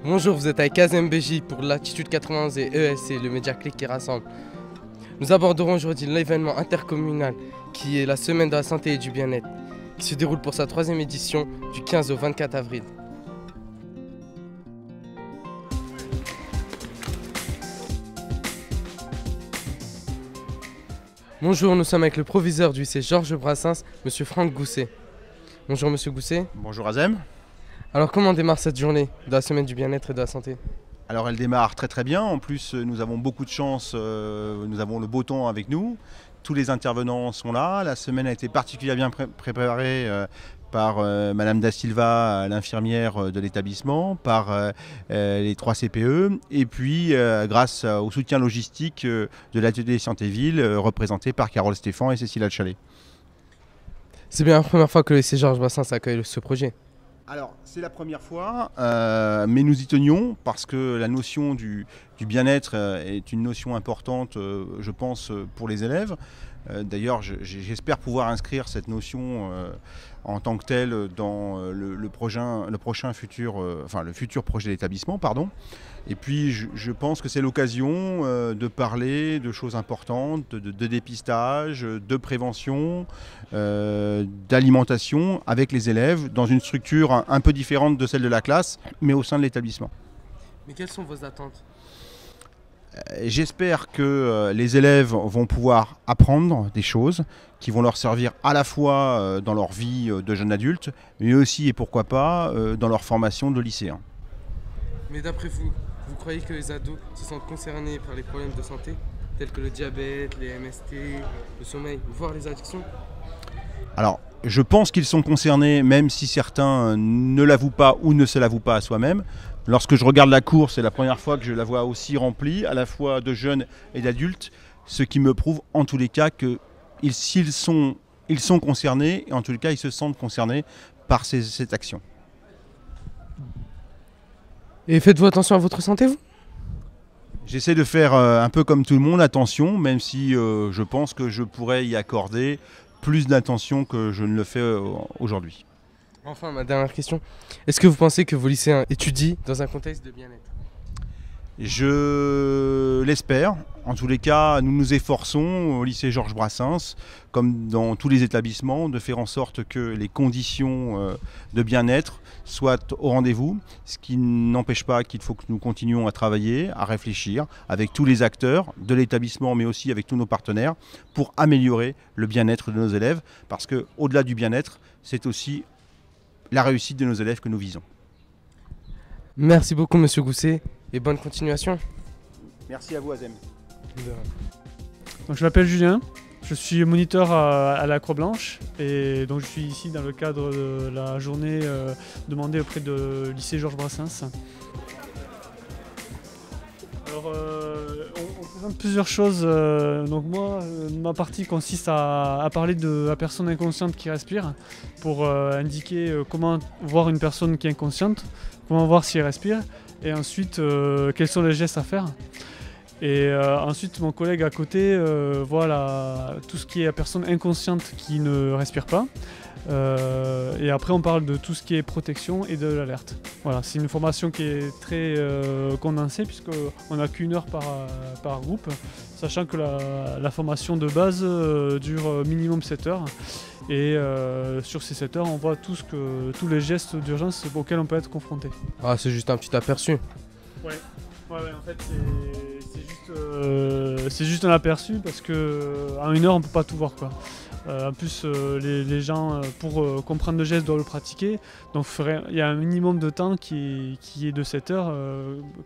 Bonjour, vous êtes avec AZMBJ pour Latitude 91 et ESC, le média clé qui rassemble. Nous aborderons aujourd'hui l'événement intercommunal qui est la Semaine de la santé et du bien-être, qui se déroule pour sa 3e édition du 15 au 24 avril. Bonjour, nous sommes avec le proviseur du lycée Georges Brassens, M. Franck Gousset. Bonjour M. Gousset. Bonjour Azem. Alors comment démarre cette journée de la Semaine du bien-être et de la santé ? Alors elle démarre très bien, en plus nous avons beaucoup de chance, nous avons le beau temps avec nous, tous les intervenants sont là, la semaine a été particulièrement bien préparée par Madame Da Silva, l'infirmière de l'établissement, par les 3 CPE et puis grâce au soutien logistique de l'atelier Santé-Ville représenté par Carole Stéphane et Cécile Chalet. C'est bien la première fois que le lycée Georges Brassens accueille ce projet. Alors, c'est la première fois, mais nous y tenions parce que la notion du bien-être est une notion importante, je pense, pour les élèves. D'ailleurs, j'espère pouvoir inscrire cette notion en tant que telle dans le futur projet d'établissement, pardon. Et puis, je pense que c'est l'occasion de parler de choses importantes, de dépistage, de prévention, d'alimentation avec les élèves dans une structure un peu différente de celle de la classe, mais au sein de l'établissement. Mais quelles sont vos attentes ? J'espère que les élèves vont pouvoir apprendre des choses qui vont leur servir à la fois dans leur vie de jeunes adultes, mais aussi et pourquoi pas dans leur formation de lycéens. Mais d'après vous, vous croyez que les ados se sentent concernés par les problèmes de santé, tels que le diabète, les MST, le sommeil, voire les addictions ? Alors, je pense qu'ils sont concernés, même si certains ne l'avouent pas ou ne se l'avouent pas à soi-même. Lorsque je regarde la course, c'est la première fois que je la vois aussi remplie, à la fois de jeunes et d'adultes, ce qui me prouve en tous les cas qu'ils sont concernés, et en tous les cas ils se sentent concernés par cette action. Et faites-vous attention à votre santé, vous ? J'essaie de faire un peu comme tout le monde, attention, même si je pense que je pourrais y accorder plus d'attention que je ne le fais aujourd'hui. Enfin, ma dernière question, est-ce que vous pensez que vos lycéens étudient dans un contexte de bien-être ? Je l'espère. En tous les cas, nous nous efforçons au lycée Georges Brassens, comme dans tous les établissements, de faire en sorte que les conditions de bien-être soient au rendez-vous, ce qui n'empêche pas qu'il faut que nous continuions à travailler, à réfléchir avec tous les acteurs de l'établissement, mais aussi avec tous nos partenaires, pour améliorer le bien-être de nos élèves, parce qu'au-delà du bien-être, c'est aussi la réussite de nos élèves que nous visons. Merci beaucoup Monsieur Gousset et bonne continuation. Merci à vous Azem. Donc, je m'appelle Julien, je suis moniteur à la Croix-Blanche et donc je suis ici dans le cadre de la journée demandée auprès de lycée Georges Brassens. Alors on présente plusieurs choses, donc moi ma partie consiste à parler de la personne inconsciente qui respire pour indiquer comment voir une personne qui est inconsciente, comment voir si elle respire et ensuite quels sont les gestes à faire. Et ensuite mon collègue à côté voit tout ce qui est la personne inconsciente qui ne respire pas. Et après on parle de tout ce qui est protection et de l'alerte. Voilà, c'est une formation qui est très condensée puisqu'on n'a qu'1 heure par groupe, sachant que la formation de base dure minimum 7 heures. Et sur ces 7 heures on voit tous les gestes d'urgence auxquels on peut être confronté. Ah, c'est juste un petit aperçu. Ouais, en fait c'est juste un aperçu parce qu'en 1 heure on peut pas tout voir quoi. En plus les gens pour comprendre le geste doivent le pratiquer, donc il y a un minimum de temps qui est de 7 heures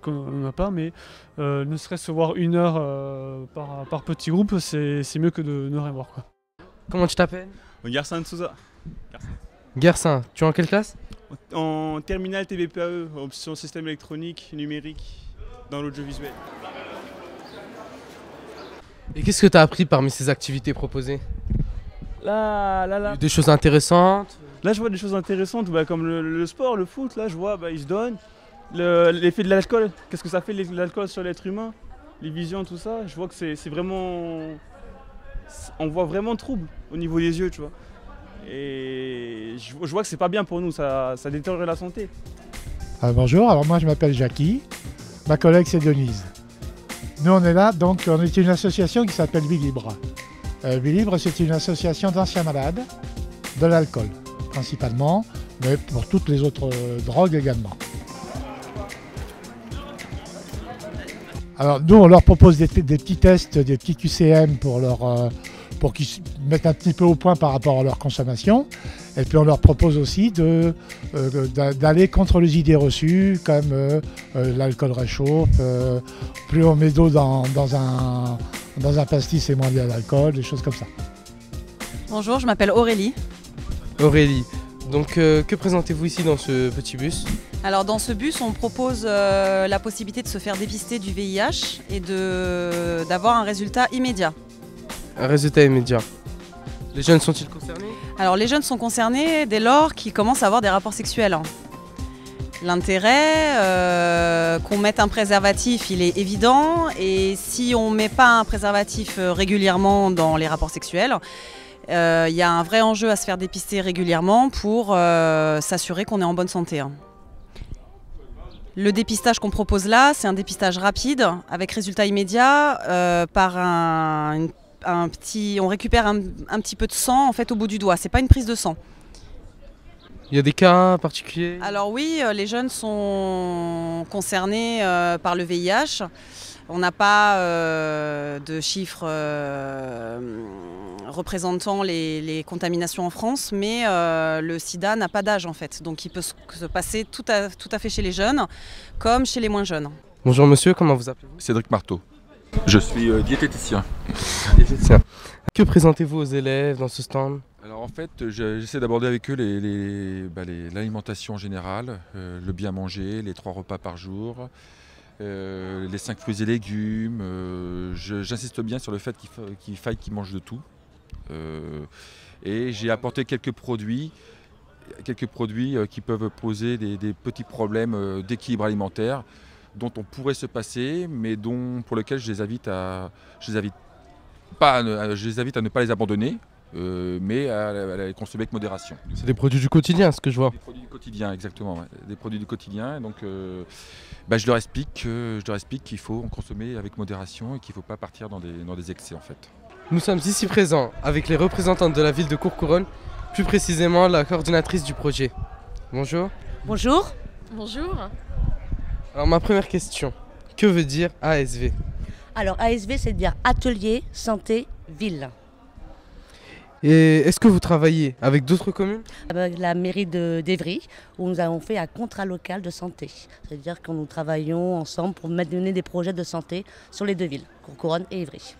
qu'on n'a pas, mais ne serait-ce que voir 1 heure par petit groupe, c'est mieux que de ne rien voir quoi. Comment tu t'appelles ? Gersin de Souza. Gersin, tu es en quelle classe ? En terminale TVPAE, option système électronique, numérique, dans l'audiovisuel. Et qu'est-ce que tu as appris parmi ces activités proposées ? Là. Des choses intéressantes ? Là, je vois des choses intéressantes, comme le sport, le foot. Là, je vois, ils se donnent. L'effet de l'alcool, qu'est-ce que ça fait l'alcool sur l'être humain ? Les visions, tout ça. Je vois que c'est vraiment... On voit vraiment trouble au niveau des yeux, tu vois. Et je vois que c'est pas bien pour nous, ça détériore la santé. Bonjour, alors moi je m'appelle Jackie, ma collègue c'est Denise. Nous on est là, donc on est une association qui s'appelle Vie Libre. Vie Libre c'est une association d'anciens malades, de l'alcool principalement, mais pour toutes les autres drogues également. Alors nous on leur propose des petits tests, des petits QCM pour qu'ils se mettent un petit peu au point par rapport à leur consommation. Et puis on leur propose aussi d'aller contre les idées reçues comme l'alcool réchauffe, plus on met d'eau dans un pastis c'est moins bien d'alcool, des choses comme ça. Bonjour, je m'appelle Aurélie. Aurélie, donc que présentez-vous ici dans ce petit bus? Alors dans ce bus, on propose la possibilité de se faire dépister du VIH et d'avoir un résultat immédiat. Un résultat immédiat. Les jeunes sont-ils concernés? Alors les jeunes sont concernés dès lors qu'ils commencent à avoir des rapports sexuels. L'intérêt qu'on mette un préservatif, il est évident, et si on ne met pas un préservatif régulièrement dans les rapports sexuels, il y a un vrai enjeu à se faire dépister régulièrement pour s'assurer qu'on est en bonne santé. Le dépistage qu'on propose là, c'est un dépistage rapide avec résultat immédiat par on récupère un petit peu de sang en fait au bout du doigt. C'est pas une prise de sang. Il y a des cas particuliers? Alors oui, les jeunes sont concernés par le VIH. On n'a pas de chiffres représentant les contaminations en France, mais le sida n'a pas d'âge en fait. Donc il peut se passer tout à fait chez les jeunes comme chez les moins jeunes. Bonjour monsieur, comment vous appelez-vous? Cédric Marteau. Je suis diététicien. Diététicien. Que présentez-vous aux élèves dans ce stand? Alors en fait, j'essaie d'aborder avec eux l'alimentation générale, le bien manger, les 3 repas par jour, les 5 fruits et légumes. J'insiste bien sur le fait qu'il faille qu'ils mangent de tout. Et j'ai apporté quelques produits qui peuvent poser des petits problèmes d'équilibre alimentaire dont on pourrait se passer, mais pour lesquels je les invite à ne pas les abandonner, mais à les consommer avec modération. C'est des produits du quotidien, ce que je vois. Des produits du quotidien, exactement. Ouais. Des produits du quotidien. Et donc, je leur explique qu'il faut en consommer avec modération et qu'il ne faut pas partir dans des excès, en fait. Nous sommes ici présents avec les représentantes de la ville de Courcouronnes, plus précisément la coordinatrice du projet. Bonjour. Bonjour. Bonjour. Alors ma première question, que veut dire ASV? Alors ASV, c'est dire Atelier Santé Ville. Et est-ce que vous travaillez avec d'autres communes? Avec la mairie d'Évry, où nous avons fait un contrat local de santé. C'est-à-dire que nous travaillons ensemble pour mener des projets de santé sur les 2 villes, Courcouronnes et Évry.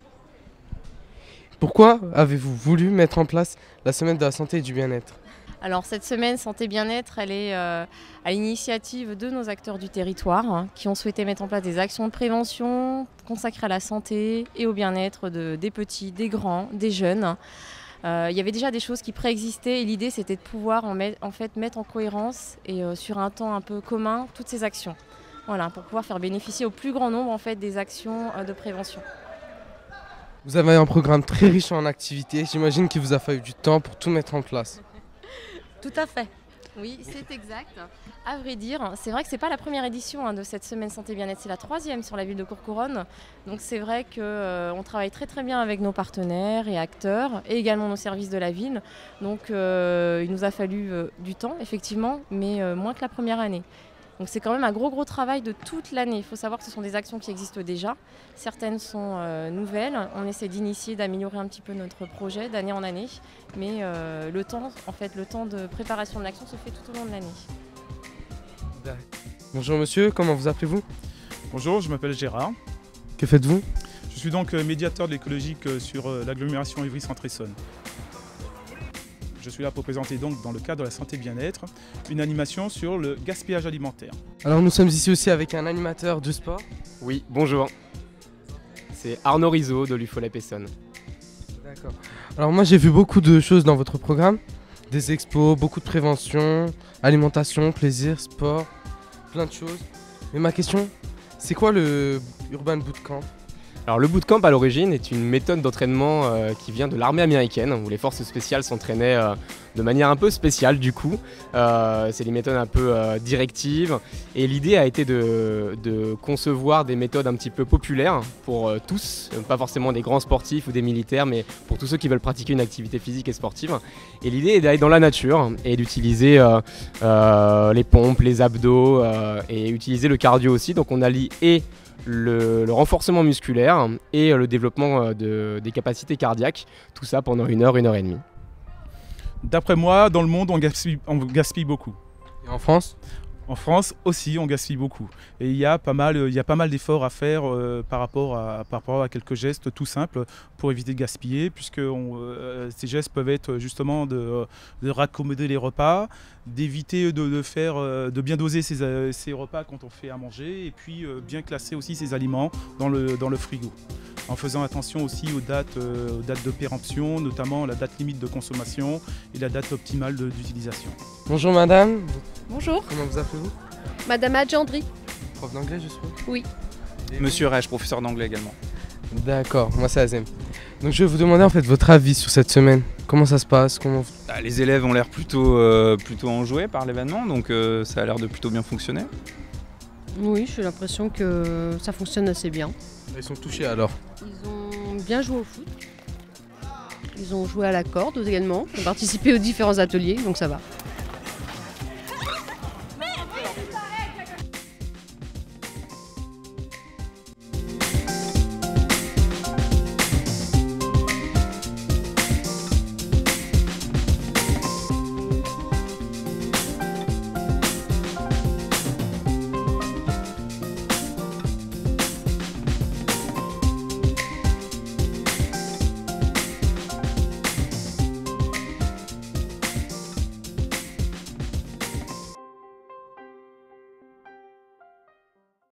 Pourquoi avez-vous voulu mettre en place la semaine de la santé et du bien-être? Alors cette semaine santé bien-être, elle est à l'initiative de nos acteurs du territoire qui ont souhaité mettre en place des actions de prévention consacrées à la santé et au bien-être des petits, des grands, des jeunes. Il y avait déjà des choses qui préexistaient et l'idée c'était de pouvoir mettre en cohérence et sur un temps un peu commun toutes ces actions. Voilà, pour pouvoir faire bénéficier au plus grand nombre des actions de prévention. Vous avez un programme très riche en activités, j'imagine qu'il vous a fallu du temps pour tout mettre en place. Tout à fait. Oui, c'est exact. À vrai dire, c'est vrai que ce n'est pas la première édition de cette semaine santé bien-être, c'est la 3e sur la ville de Courcouronnes. Donc c'est vrai qu'on travaille très très bien avec nos partenaires et acteurs et également nos services de la ville. Donc il nous a fallu du temps effectivement, mais moins que la première année. Donc c'est quand même un gros travail de toute l'année. Il faut savoir que ce sont des actions qui existent déjà. Certaines sont nouvelles. On essaie d'initier, d'améliorer un petit peu notre projet d'année en année. Mais le temps de préparation de l'action se fait tout au long de l'année. Bonjour monsieur, comment vous appelez-vous? Bonjour, je m'appelle Gérard. Que faites-vous? Je suis donc médiateur de l'écologique sur l'agglomération Évry-Centre-Essonne. Je suis là pour présenter donc dans le cadre de la santé bien-être une animation sur le gaspillage alimentaire. Alors nous sommes ici aussi avec un animateur du sport. Oui, bonjour. C'est Arnaud Rizzo de l'UFOLEP-Essonne. D'accord. Alors moi j'ai vu beaucoup de choses dans votre programme. Des expos, beaucoup de prévention, alimentation, plaisir, sport, plein de choses. Mais ma question, c'est quoi le Urban Bootcamp? Alors le bootcamp à l'origine est une méthode d'entraînement qui vient de l'armée américaine où les forces spéciales s'entraînaient de manière un peu spéciale du coup. C'est des méthodes un peu directives et l'idée a été de concevoir des méthodes un petit peu populaires pour tous, pas forcément des grands sportifs ou des militaires, mais pour tous ceux qui veulent pratiquer une activité physique et sportive. Et l'idée est d'aller dans la nature et d'utiliser les pompes, les abdos et utiliser le cardio aussi. Donc on allie et le renforcement musculaire et le développement des capacités cardiaques, tout ça pendant 1 heure, 1 heure et demie. D'après moi, dans le monde, on gaspille beaucoup. Et en France ? En France aussi, on gaspille beaucoup. Et il y a pas mal d'efforts à faire par rapport à quelques gestes tout simples pour éviter de gaspiller, puisque ces gestes peuvent être justement de raccommoder les repas, d'éviter de bien doser ses repas quand on fait à manger, et puis bien classer aussi ses aliments dans le frigo. En faisant attention aussi aux dates de péremption, notamment la date limite de consommation et la date optimale d'utilisation. Bonjour madame. Bonjour. Comment vous appelez-vous? Madame Adjandri. Prof d'anglais, je suppose? Oui. Monsieur Reich, professeur d'anglais également. D'accord, moi c'est Azem. Donc je vais vous demander en fait votre avis sur cette semaine. Comment ça se passe? Les élèves ont l'air plutôt enjoués par l'événement, donc ça a l'air de plutôt bien fonctionner. Oui, j'ai l'impression que ça fonctionne assez bien. Ils sont touchés alors? Ils ont bien joué au foot. Ils ont joué à la corde également. Ils ont participé aux différents ateliers, donc ça va.